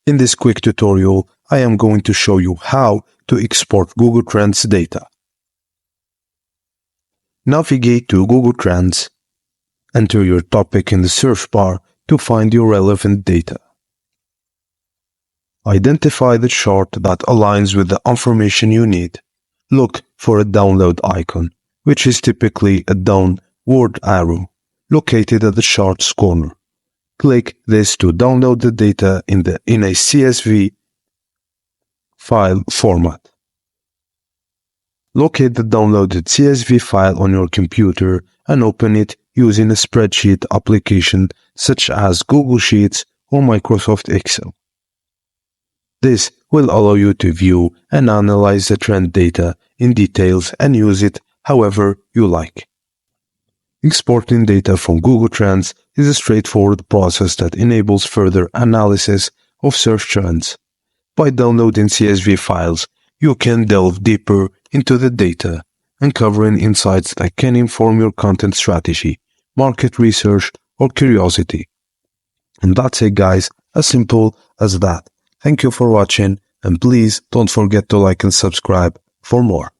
In this quick tutorial, I am going to show you how to export Google Trends data. Navigate to Google Trends. Enter your topic in the search bar to find your relevant data. Identify the chart that aligns with the information you need. Look for a download icon, which is typically a downward arrow located at the chart's corner. Click this to download the data in a CSV file format. Locate the downloaded CSV file on your computer and open it using a spreadsheet application such as Google Sheets or Microsoft Excel. This will allow you to view and analyze the trend data in details and use it however you like. Exporting data from Google Trends is a straightforward process that enables further analysis of search trends. By downloading CSV files, you can delve deeper into the data, uncovering insights that can inform your content strategy, market research, or curiosity. And that's it, guys, as simple as that. Thank you for watching, and please don't forget to like and subscribe for more.